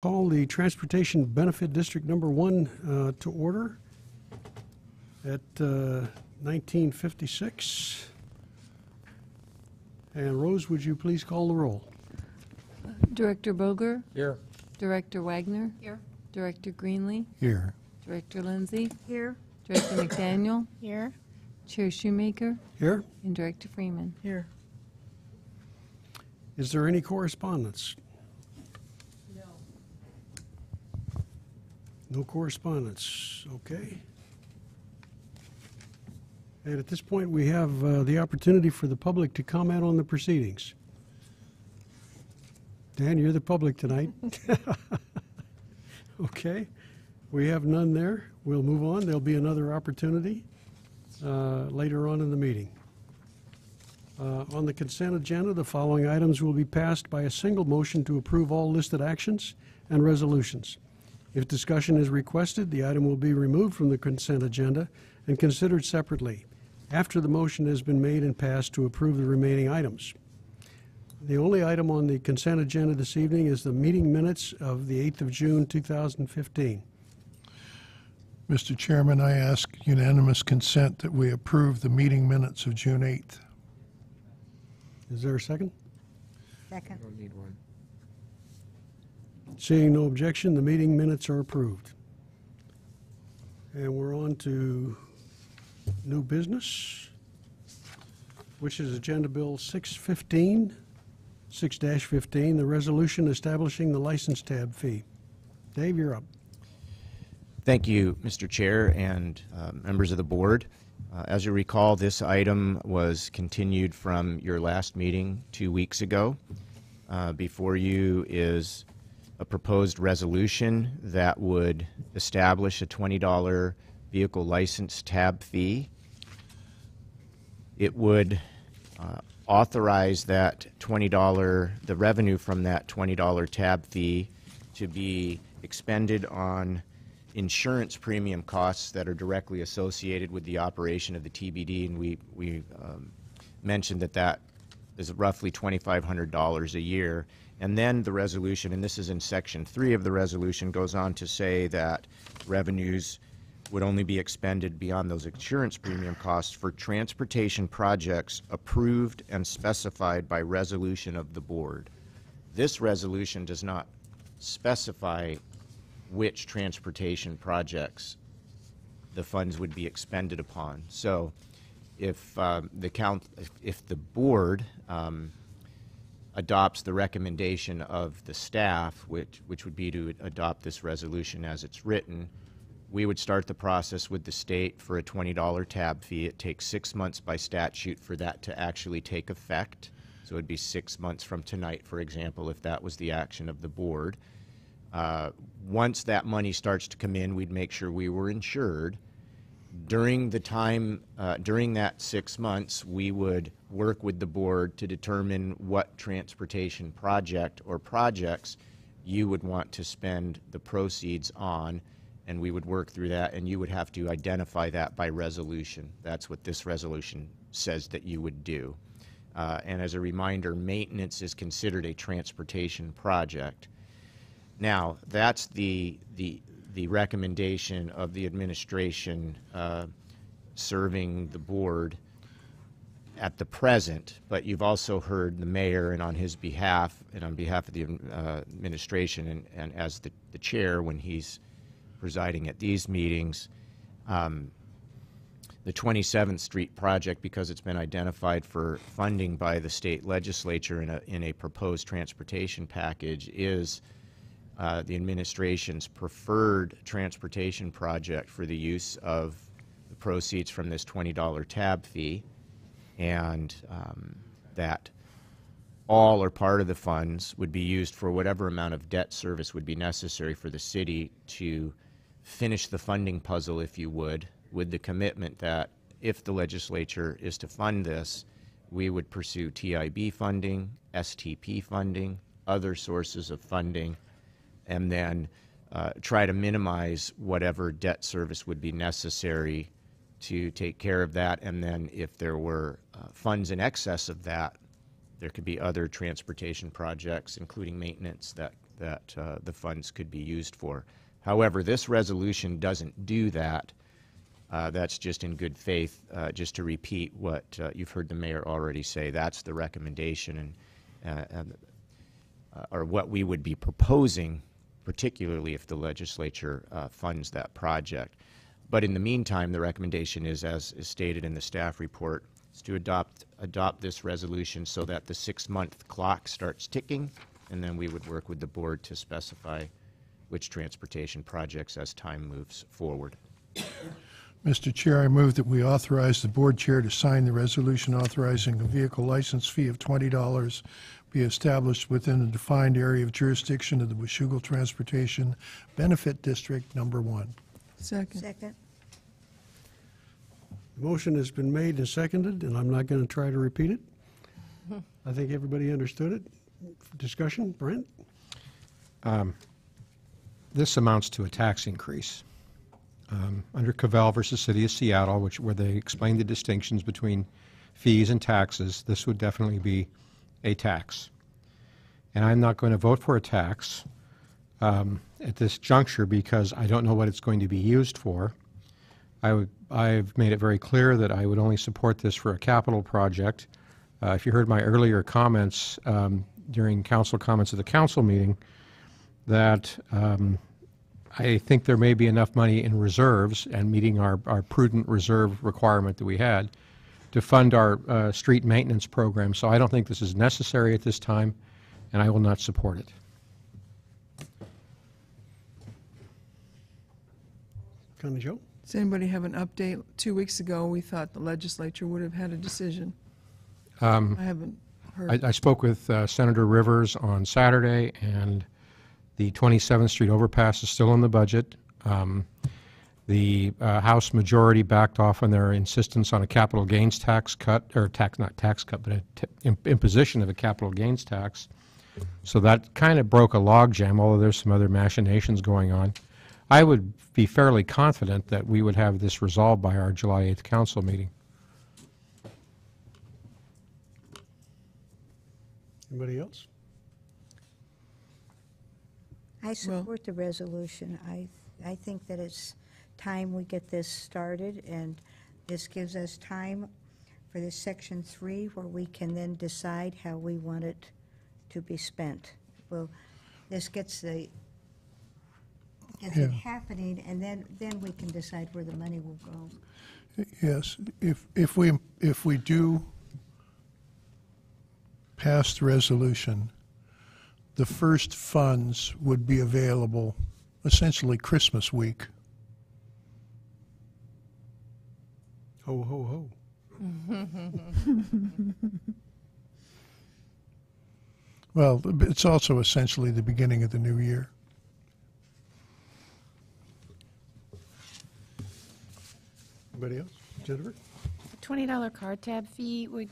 Call the Transportation Benefit District Number 1 to order at 1956. And Rose, would you please call the roll? Director Boger? Here. Director Wagner? Here. Director Greenlee? Here. Director Lindsay? Here. Director McDaniel? Here. Chair Shoemaker? Here. And Director Freeman? Here. Is there any correspondence? No. No correspondence. Okay. And at this point, we have the opportunity for the public to comment on the proceedings. Dan, you're the public tonight. Okay. We have none there. We'll move on. There'll be another opportunity later on in the meeting. On the consent agenda, the following items will be passed by a single motion to approve all listed actions and resolutions. If discussion is requested, the item will be removed from the consent agenda and considered separately after the motion has been made and passed to approve the remaining items. The only item on the consent agenda this evening is the meeting minutes of the 8th of June, 2015. Mr. Chairman, I ask unanimous consent that we approve the meeting minutes of June 8th. Is there a second? Second. Don't need one. Seeing no objection, the meeting minutes are approved. And we're on to new business, which is Agenda Bill 6-15, the resolution establishing the license tab fee. Dave, you're up. Thank you, Mr. Chair and members of the board. As you recall, this item was continued from your last meeting 2 weeks ago. Before you is a proposed resolution that would establish a $20 vehicle license tab fee. It would authorize that $20, the revenue from that $20 tab fee to be expended on insurance premium costs that are directly associated with the operation of the TBD, and we mentioned that is roughly $2,500 a year. And then the resolution, and this is in Section 3 of the resolution, goes on to say that revenues would only be expended beyond those insurance premium costs for transportation projects approved and specified by resolution of the board. This resolution does not specify which transportation projects the funds would be expended upon. So if the board adopts the recommendation of the staff, which would be to adopt this resolution as it's written, we would start the process with the state for a $20 tab fee. It takes 6 months by statute for that to actually take effect. So it would be 6 months from tonight, for example, if that was the action of the board. Once that money starts to come in, we'd make sure we were insured. During the time, during that 6 months, we would work with the board to determine what transportation project or projects you would want to spend the proceeds on, and we would work through that, and you would have to identify that by resolution. That's what this resolution says that you would do. And as a reminder, maintenance is considered a transportation project. Now, that's the recommendation of the administration serving the board at the present, but you've also heard the mayor, and on his behalf and on behalf of the administration and as the chair when he's presiding at these meetings, the 27th Street project, because it's been identified for funding by the state legislature in a proposed transportation package, is the administration's preferred transportation project for the use of the proceeds from this $20 tab fee, and that all or part of the funds would be used for whatever amount of debt service would be necessary for the city to finish the funding puzzle, if you would, with the commitment that if the legislature is to fund this, we would pursue TIB funding, STP funding, other sources of funding, and then try to minimize whatever debt service would be necessary to take care of that. And then if there were funds in excess of that, there could be other transportation projects, including maintenance, that the funds could be used for. However, this resolution doesn't do that. That's just in good faith. Just to repeat what you've heard the mayor already say, that's the recommendation or what we would be proposing, particularly if the legislature funds that project. But in the meantime, the recommendation is, as is stated in the staff report, is to adopt this resolution so that the 6-month clock starts ticking, and then we would work with the board to specify which transportation projects as time moves forward. Mr. Chair, I move that we authorize the board chair to sign the resolution authorizing a vehicle license fee of $20 be established within the defined area of jurisdiction of the Washougal Transportation Benefit District Number 1. Second. Second. The motion has been made and seconded, and I'm not going to try to repeat it. I think everybody understood it. Discussion, Brent? This amounts to a tax increase. Under Cavell versus City of Seattle, where they explain the distinctions between fees and taxes, this would definitely be a tax. And I'm not going to vote for a tax at this juncture because I don't know what it's going to be used for. I've made it very clear that I would only support this for a capital project. If you heard my earlier comments during council comments at the council meeting, that I think there may be enough money in reserves and meeting our prudent reserve requirement that we had to fund our street maintenance program. So I don't think this is necessary at this time, and I will not support it. Connie Jo? Does anybody have an update? 2 weeks ago, we thought the legislature would have had a decision. I haven't heard. I spoke with Senator Rivers on Saturday, and the 27th Street overpass is still in the budget. The House majority backed off on their insistence on a capital gains tax cut, or not tax cut, but imposition of a capital gains tax. So that kind of broke a logjam, although there's some other machinations going on. I would be fairly confident that we would have this resolved by our July 8th council meeting. Anybody else? I support the resolution. I think that it's time we get this started, and this gives us time for this Section 3 where we can then decide how we want it to be spent. Well, this gets it happening, and then we can decide where the money will go. Yes, if we do pass the resolution, the first funds would be available essentially Christmas week. Ho, ho, ho. Well, it's also essentially the beginning of the new year. Anybody else? Jennifer? The $20 card tab fee would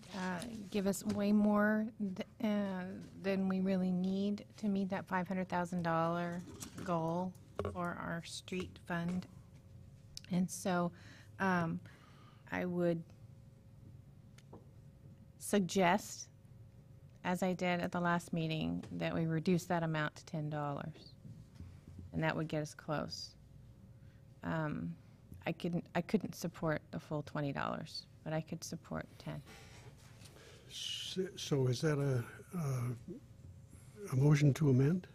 give us way more than we really need to meet that $500,000 goal for our street fund. And so I would suggest, as I did at the last meeting, that we reduce that amount to $10. And that would get us close. I couldn't support the full $20, but I could support 10. So is that a motion to amend?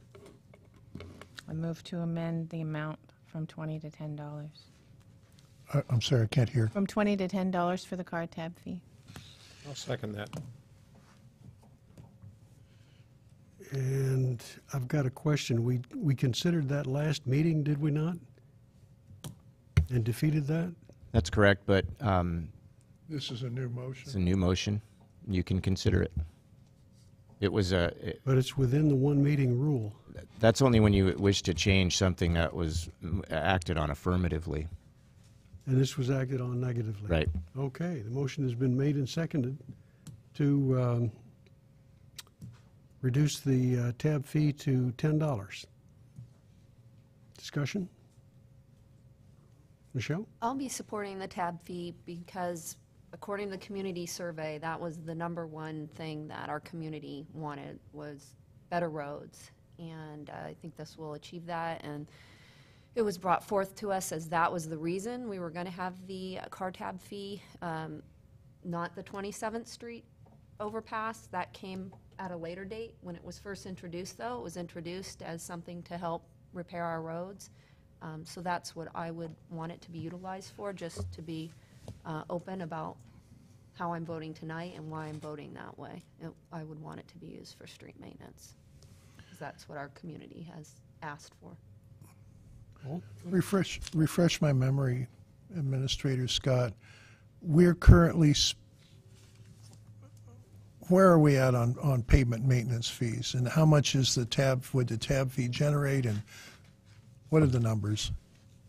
I move to amend the amount from $20 to $10. I'm sorry, I can't hear. From $20 to $10 for the card tab fee. I'll second that. And I've got a question. We considered that last meeting, did we not? And defeated that? That's correct, but This is a new it's a motion. new motion. You can consider it. It was But it's within the one meeting rule. that's only when you wish to change something that was acted on affirmatively. And this was acted on negatively. Right. Okay, the motion has been made and seconded to reduce the tab fee to $10. Discussion? Michelle? I'll be supporting the tab fee because according to the community survey, that was the #1 thing that our community wanted was better roads. and I think this will achieve that. And it was brought forth to us as that was the reason we were going to have the car tab fee, not the 27th Street overpass. That came at a later date. When it was first introduced, though, it was introduced as something to help repair our roads. So that's what I would want it to be utilized for, just to be open about how I'm voting tonight and why I'm voting that way. I would want it to be used for street maintenance, because that's what our community has asked for. Refresh my memory, Administrator Scott. We're currently, where are we at on pavement maintenance fees? And how much is would the tab fee generate, and what are the numbers?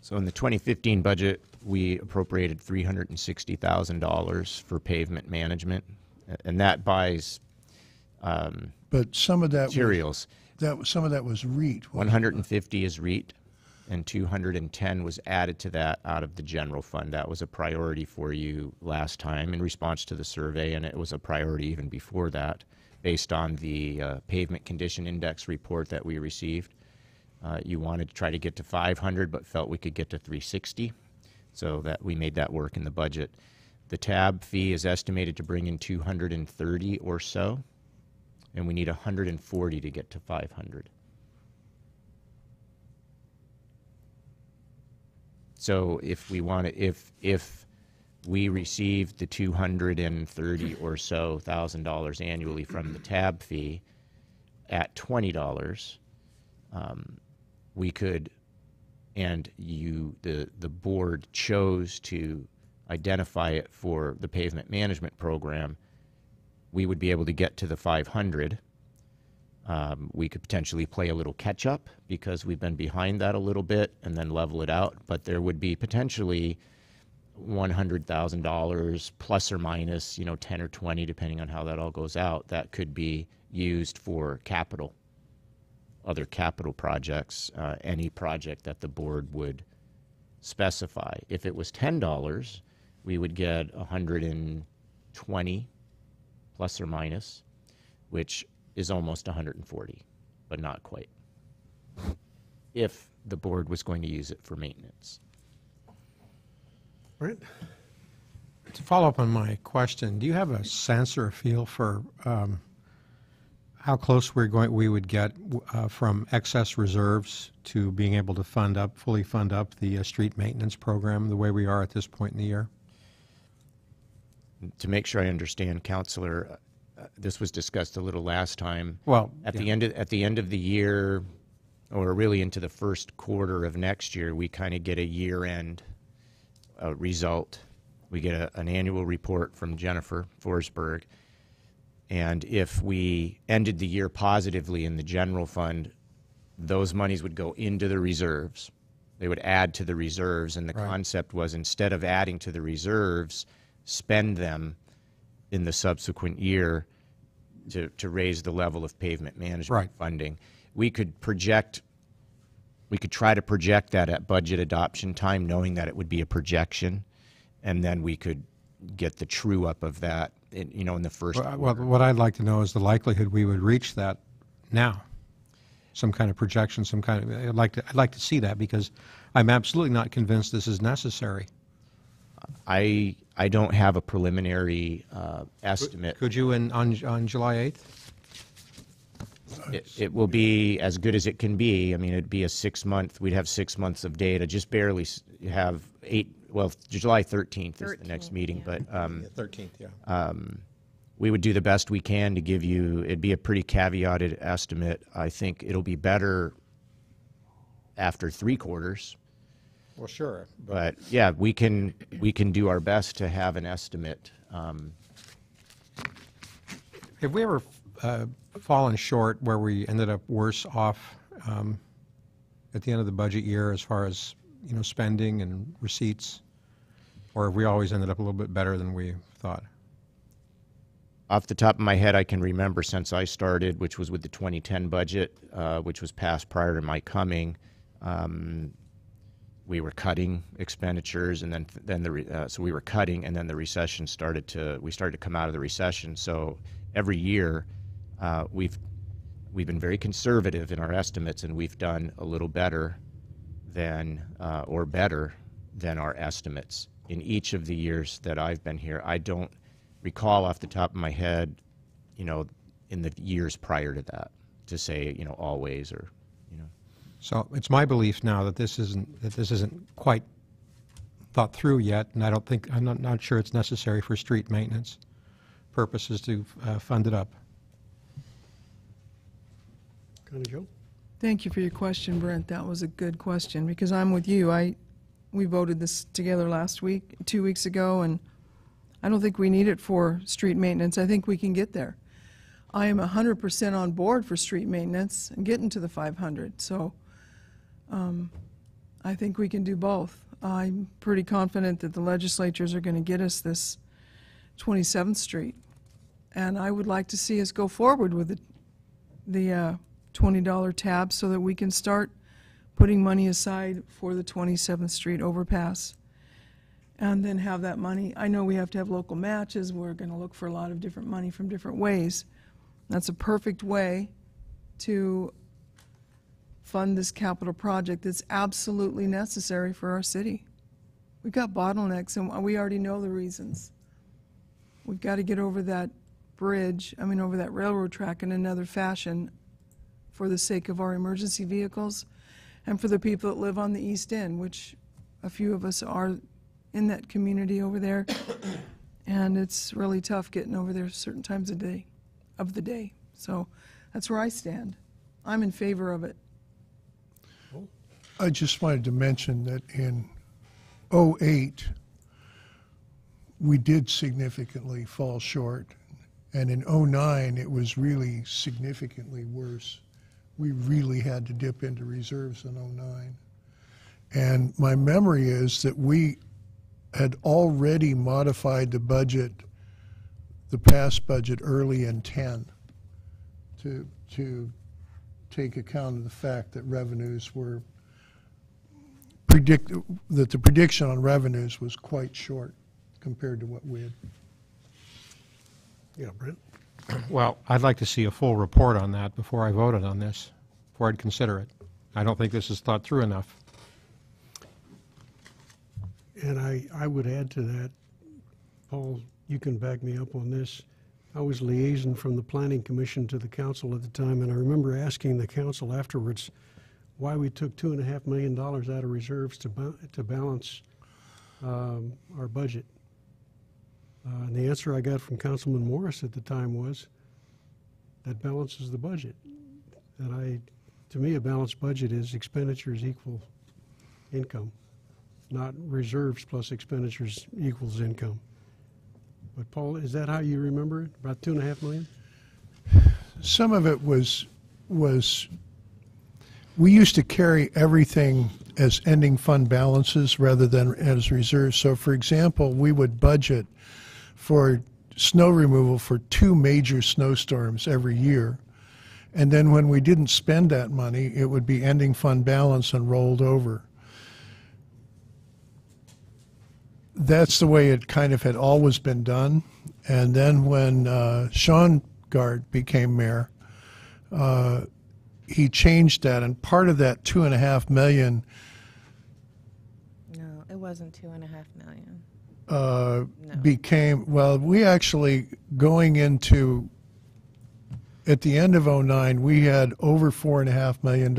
So in the 2015 budget, we appropriated $360,000 for pavement management, and that buys But some of that materials. some of that was REIT. 150 is REIT, and 210 was added to that out of the general fund. That was a priority for you last time in response to the survey, and it was a priority even before that, based on the pavement condition index report that we received. You wanted to try to get to 500, but felt we could get to 360, so that we made that work in the budget. The tab fee is estimated to bring in 230 or so, and we need 140 to get to 500. So if we want to, if we receive the 230 or so $1,000 annually from the tab fee at $20, we could, and the board chose to identify it for the pavement management program, we would be able to get to the 500. We could potentially play a little catch up because we've been behind that a little bit, and then level it out. But there would be potentially $100,000 plus or minus, 10 or 20, depending on how that all goes out, that could be used for capital, other capital projects, any project that the board would specify. If it was $10, we would get 120 plus or minus, which is almost 140, but not quite, if the board was going to use it for maintenance. Right? To follow up on my question, do you have a sense or a feel for how close we would get from excess reserves to being able to fully fund up the street maintenance program the way we are at this point in the year? To make sure I understand, Counselor, this was discussed a little last time. Well, at the end of the year, or really into the first quarter of next year, we kind of get a year-end result. We get an annual report from Jennifer Forsberg, and if we ended the year positively in the general fund, those monies would go into the reserves. They would add to the reserves, and the concept was, instead of adding to the reserves, spend them in the subsequent year to raise the level of pavement management funding. We could try to project that at budget adoption time, knowing that it would be a projection, and then we could get the true up of that in the first quarter. Well, what I'd like to know is the likelihood we would reach that now. Some kind of projection, I'd like to see that, because I'm absolutely not convinced this is necessary. I don't have a preliminary estimate. Could you on July 8th? It will be as good as it can be. I mean, it'd be we'd have 6 months of data, just barely have July 13th is the next meeting, yeah. but 13th, yeah. we would do the best we can to give you, it'd be a pretty caveated estimate. I think it'll be better after 3 quarters. Well, sure. But yeah, we can do our best to have an estimate. Have we ever fallen short where we ended up worse off at the end of the budget year as far as spending and receipts, or have we always ended up a little bit better than we thought? Off the top of my head, I can remember since I started, which was with the 2010 budget, which was passed prior to my coming. We were cutting expenditures, and so we were cutting, and then the recession we started to come out of the recession. So every year, we've been very conservative in our estimates, and we've done a little better than, or better than our estimates in each of the years that I've been here. I don't recall off the top of my head, you know, in the years prior to that, to say, you know, always or, you know. So it's my belief now that this isn't quite thought through yet, and I'm not sure it's necessary for street maintenance purposes to fund it up. Connie Jo? Thank you for your question, Brent. That was a good question, because I'm with you. We voted this together last week, 2 weeks ago, and I don't think we need it for street maintenance. I think we can get there. I am 100% on board for street maintenance and getting to the 500, so I think we can do both. I'm pretty confident that the legislatures are going to get us this 27th Street, and I would like to see us go forward with the $20 tab so that we can start putting money aside for the 27th Street overpass, and then have that money. I know we have to have local matches. We're going to look for a lot of different money from different ways. That's a perfect way to fund this capital project that's absolutely necessary for our city. We've got bottlenecks, and we already know the reasons. We've got to get over that bridge, over that railroad track in another fashion for the sake of our emergency vehicles and for the people that live on the East End, which a few of us are in that community over there. And it's really tough getting over there certain times of the day. So that's where I stand. I'm in favor of it. I just wanted to mention that in '08, we did significantly fall short, and in '09, it was really significantly worse. We really had to dip into reserves in '09. And my memory is that we had already modified the budget, the past budget, early in 10 to take account of the fact that revenues were that the prediction on revenues was quite short compared to what we had. Yeah, Brent? Well, I'd like to see a full report on that before I voted on this, before I'd consider it. I don't think this is thought through enough. And I would add to that, Paul, you can back me up on this. I was liaison from the Planning Commission to the council at the time, and I remember asking the council afterwards why we took $2.5 million out of reserves to balance our budget. And the answer I got from Councilman Morris at the time was, that balances the budget. And to me, a balanced budget is expenditures equal income, not reserves plus expenditures equals income. But Paul, is that how you remember it? About $2.5 million? Some of it was we used to carry everything as ending fund balances rather than as reserves. So, for example, we would budget for snow removal for 2 major snowstorms every year. And then when we didn't spend that money, it would be ending fund balance and rolled over. That's the way it kind of had always been done. And then when Sean Gard became mayor, he changed that, and part of that $2.5 million. No, it wasn't $2.5 million. No. Became, well, we actually, going into, at the end of '09, we had over $4.5 million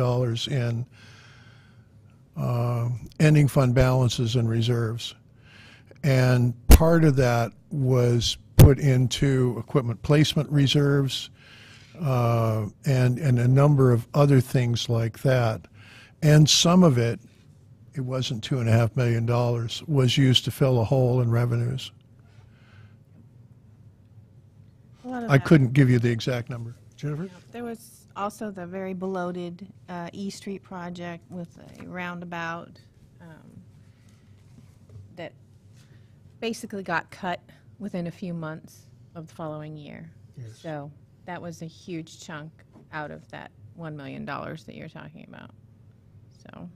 in ending fund balances and reserves. And part of that was put into equipment placement reserves, and a number of other things like that. And some of it wasn't $2.5 million, was used to fill a hole in revenues. I couldn't give you the exact number. Jennifer? There was also the very bloated E Street project with a roundabout that basically got cut within a few months of the following year. Yes. So that was a huge chunk out of that $1 million that you're talking about. So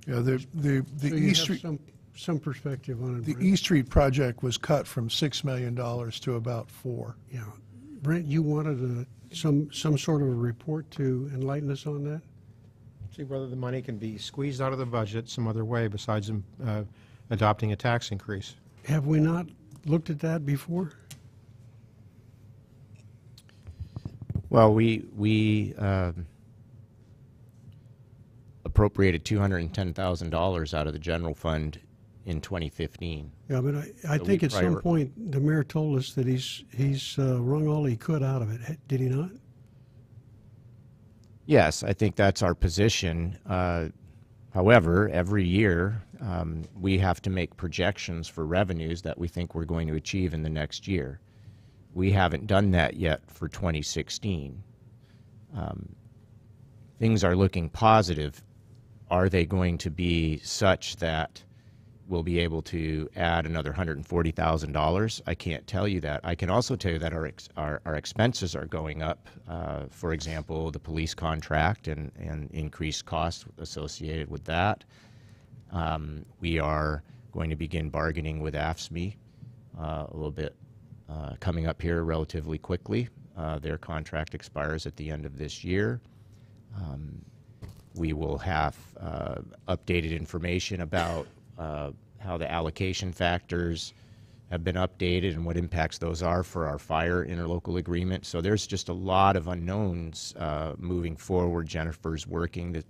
Yeah, the So E you Street, have some perspective on it, the Brent. E Street project was cut from $6 million to about $4 million. Yeah. Brent, you wanted some sort of a report to enlighten us on that? See whether the money can be squeezed out of the budget some other way besides adopting a tax increase. Have we not looked at that before? Well, we appropriated $210,000 out of the general fund in 2015. Yeah, but I So think we at some point, the mayor told us that he's wrung all he could out of it. Did he not? Yes, I think that's our position. However, every year, we have to make projections for revenues that we think we're going to achieve in the next year. We haven't done that yet for 2016. Things are looking positive. Are they going to be such that we'll be able to add another $140,000? I can't tell you that. I can also tell you that our expenses are going up. For example, the police contract and increased costs associated with that. We are going to begin bargaining with AFSCME a little bit coming up here relatively quickly. Their contract expires at the end of this year. We will have updated information about how the allocation factors have been updated and what impacts those are for our fire interlocal agreement. So there's just a lot of unknowns moving forward. Jennifer's working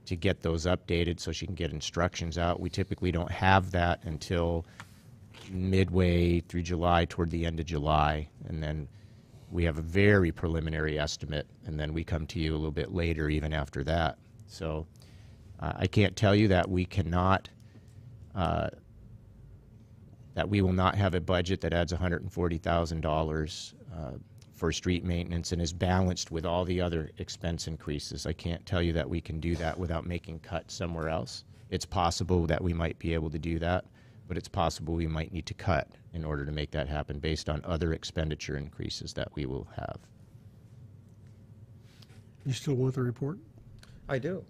to get those updated so she can get instructions out. We typically don't have that until midway through July, toward the end of July, and then we have a very preliminary estimate, and then we come to you a little bit later even after that. So I can't tell you that we cannot, that we will not have a budget that adds $140,000 for street maintenance and is balanced with all the other expense increases. I can't tell you that we can do that without making cuts somewhere else. It's possible that we might be able to do that, but it's possible we might need to cut in order to make that happen based on other expenditure increases that we will have. You still want the report? I do.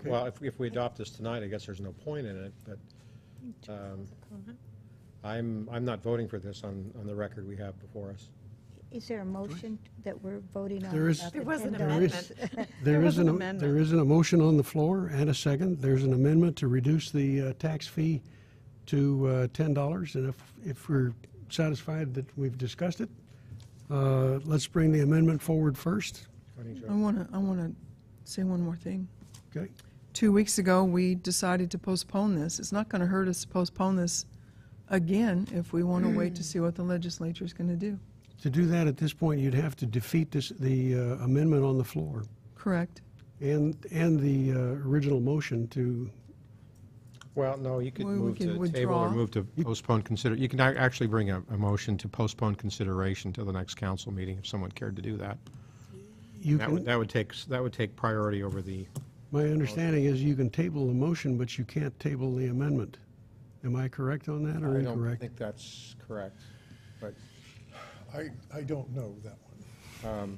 Well, if we adopt this tonight, I guess there's no point in it, but I'm not voting for this on the record we have before us. Is there a motion that we're voting on? There is- about the There was an $10? amendment. There was an isn't amendment. there isn't a motion on the floor and a second. There's an amendment to reduce the tax fee to $10, and if we're satisfied that we've discussed it, let's bring the amendment forward first. I want to say one more thing. Okay. 2 weeks ago, we decided to postpone this. It's not going to hurt us to postpone this again if we want to wait to see what the legislature is going to do. To do that at this point, you'd have to defeat the amendment on the floor Correct? and the original motion to. Well, no, you could Well, we move can to table withdraw. or move to postpone consider. You can actually bring a motion to postpone consideration to the next council meeting if someone cared to do that. You That can, would take priority over the. my understanding is you can table the motion, but you can't table the amendment. Am I correct on that or I don't incorrect? think that's correct, but I don't know that one.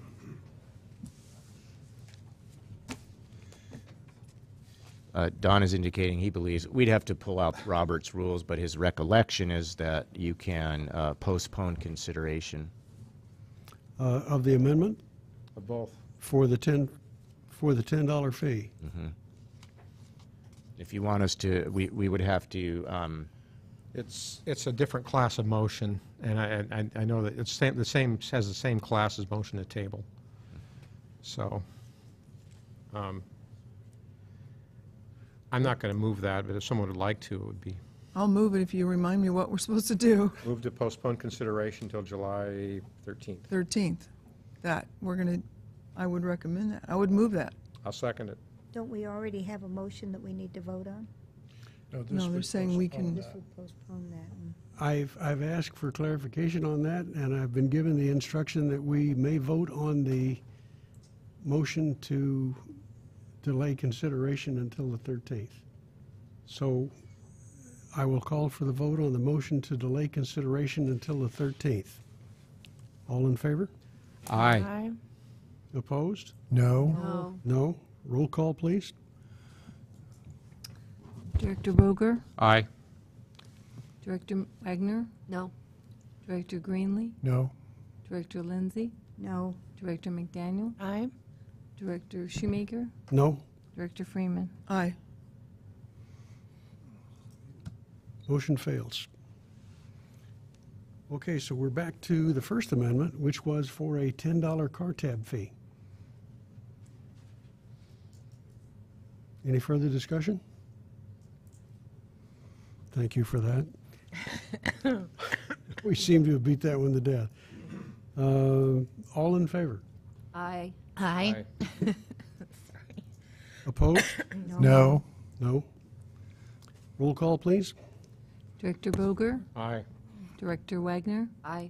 Don is indicating he believes, we'd have to pull out Robert's rules, but his recollection is that you can postpone consideration. Of the amendment both. for the $10 fee. If you want us to, we would have to, It's a different class of motion, and I know that it's has the same class as motion to table. So, I'm not going to move that, but if someone would like to, it would be I'll move it if you remind me what we're supposed to do. move to postpone consideration until July 13th. 13th. I would recommend that. I would move that. I'll second it. Don't we already have a motion that we need to vote on? This No, they're would saying we postpone can- This that. would postpone that. I've asked for clarification on that, and I've been given the instruction that we may vote on the motion to delay consideration until the 13th. So I will call for the vote on the motion to delay consideration until the 13th. All in favor? Aye. Opposed? No, No. No? Roll call, please. Director Boger, Aye. Director Wagner, No. Director Greenlee, no, Director Lindsay, No, Director McDaniel, Aye. Director Shoemaker, No? Director Freeman. Aye. Motion fails. Okay, so we're back to the First Amendment, which was for a $10 car tab fee. Any further discussion? Thank you for that. We seem to have beat that one to death. All in favor? Aye. Aye. Opposed? No. No? Roll call, please. Director Boger, Aye. Director Wagner, Aye.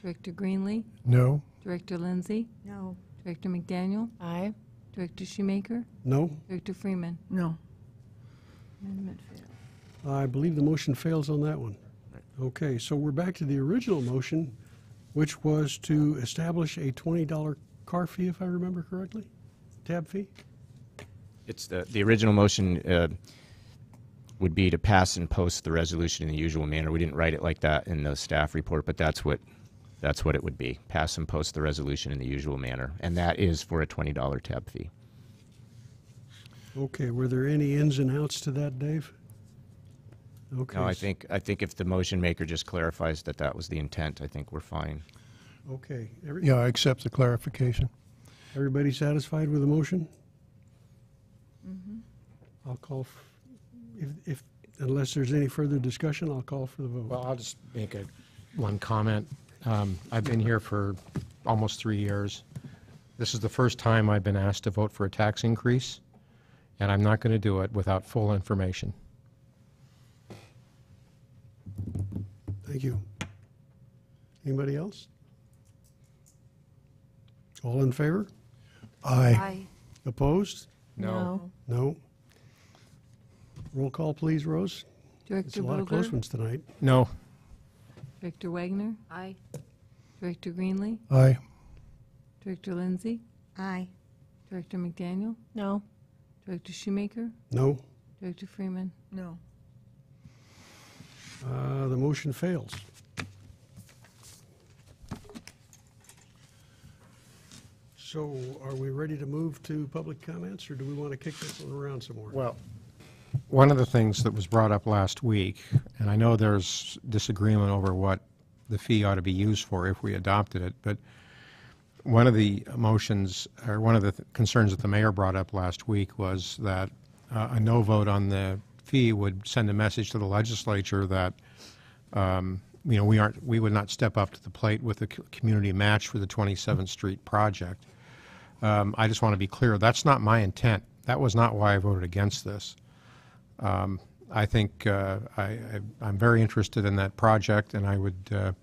Director Greenlee, No. Director Lindsay, No. Director McDaniel, Aye. Director Shoemaker, No? Director Freeman. No. Amendment failed. I believe the motion fails on that one. Okay, so we're back to the original motion, which was to establish a $20 car fee, if I remember correctly? Tab fee? It's the original motion would be to pass and post the resolution in the usual manner. We didn't write it like that in the staff report, but that's what it would be. Pass and post the resolution in the usual manner, and that is for a $20 tab fee. Okay, were there any ins and outs to that, Dave? Okay. No, I think if the motion maker just clarifies that that was the intent, I think we're fine. Okay. Yeah, I accept the clarification. Everybody satisfied with the motion? I'll call, unless there's any further discussion, I'll call for the vote. Well, I'll just make one comment. I've been here for almost 3 years. This is the first time I've been asked to vote for a tax increase, and I'm not going to do it without full information. Thank you. Anybody else? All in favor? Aye. Aye. Opposed? No. No? Roll call, please, Rose. It's Director a lot of close Boger, ones tonight. No. Director Wagner, Aye. Director Greenlee, Aye. Director Lindsay, Aye. Director McDaniel, No. Director Shoemaker, No? Director Freeman. No. The motion fails. So are we ready to move to public comments, or do we want to kick this one around some more? Well, one of the things that was brought up last week, and I know there's disagreement over what the fee ought to be used for if we adopted it, but one of the motions, or one of the concerns that the mayor brought up last week was that a no vote on the fee would send a message to the legislature that we would not step up to the plate with a community match for the 27th Street project. I just want to be clear, that's not my intent. That was not why I voted against this. I think I'm very interested in that project, and I would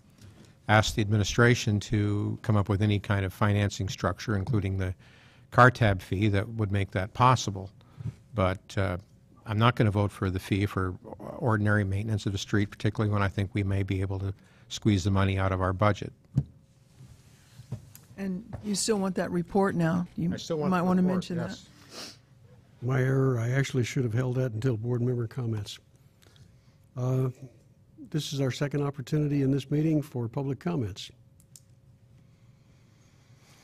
ask the administration to come up with any kind of financing structure, including the car tab fee, that would make that possible. But I'm not going to vote for the fee for ordinary maintenance of the street, particularly when I think we may be able to squeeze the money out of our budget. And you still want that report now? You I still want might the want to report, mention that. yes. My error, I actually should have held that until board member comments. This is our second opportunity in this meeting for public comments.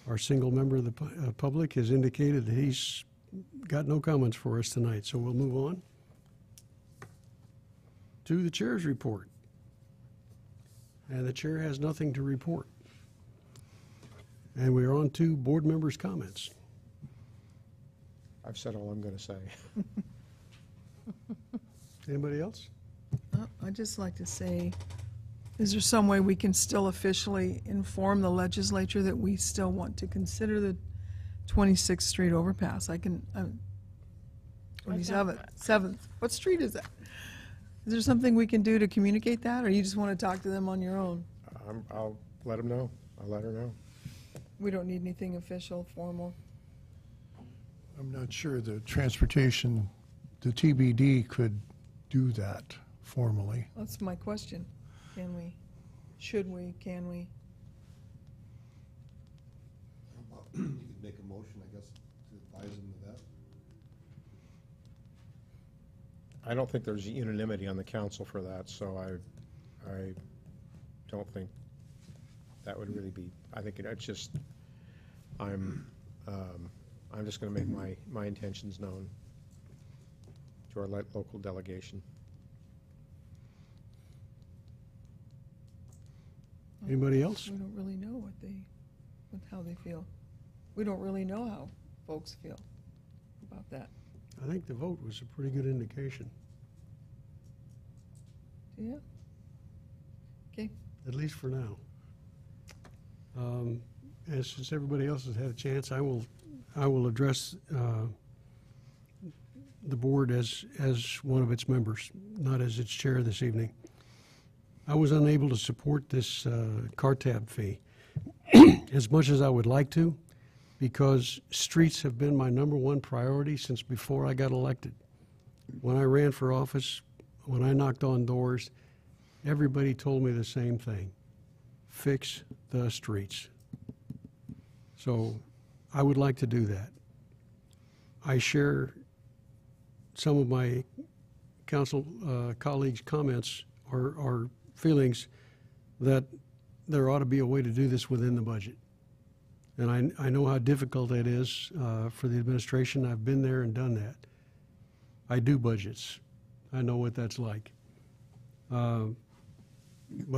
Our single member of the public has indicated that he's got no comments for us tonight, so we'll move on to the chair's report. And the chair has nothing to report. And we're on to board members' comments. I've said all I'm going to say. Anybody else? I'd just like to say, is there some way we can still officially inform the legislature that we still want to consider the 26th Street overpass? 27th, 7th, what street is that? Is there something we can do to communicate that, or you just want to talk to them on your own? I'll let him know. I'll let her know. We don't need anything official, formal. I'm not sure the transportation, the TBD could do that formally. That's my question. Can we? Should we? Can we? You could make a motion, I guess, to advise them of that. I don't think there's unanimity on the council for that, so I don't think that would really be, I think it's just I'm just going to make my intentions known to our local delegation. Anybody else? We don't really know how they feel. We don't really know how folks feel about that. I think the vote was a pretty good indication, Yeah? Okay. at least for now. And since everybody else has had a chance, I will address the board as one of its members, not as its chair this evening. I was unable to support this car tab fee as much as I would like to, because streets have been my #1 priority since before I got elected. When I ran for office, when I knocked on doors, everybody told me the same thing: fix the streets. So I would like to do that. I share some of my council colleagues' comments or feelings that there ought to be a way to do this within the budget. And I know how difficult that is for the administration. I've been there and done that. I do budgets. I know what that's like. But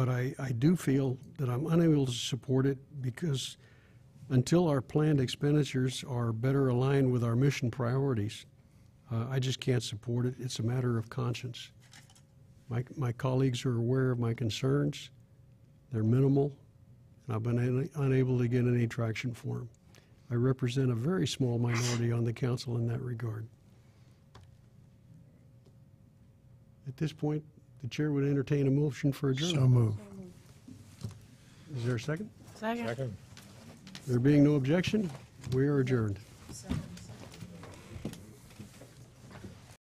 I do feel that I'm unable to support it because until our planned expenditures are better aligned with our mission priorities, I just can't support it. It's a matter of conscience. My colleagues are aware of my concerns. They're minimal, and I've been unable to get any traction for them. I represent a very small minority on the council in that regard. At this point, the chair would entertain a motion for adjournment. So moved. Is there a second? Second. There being no objection, we are adjourned. Second.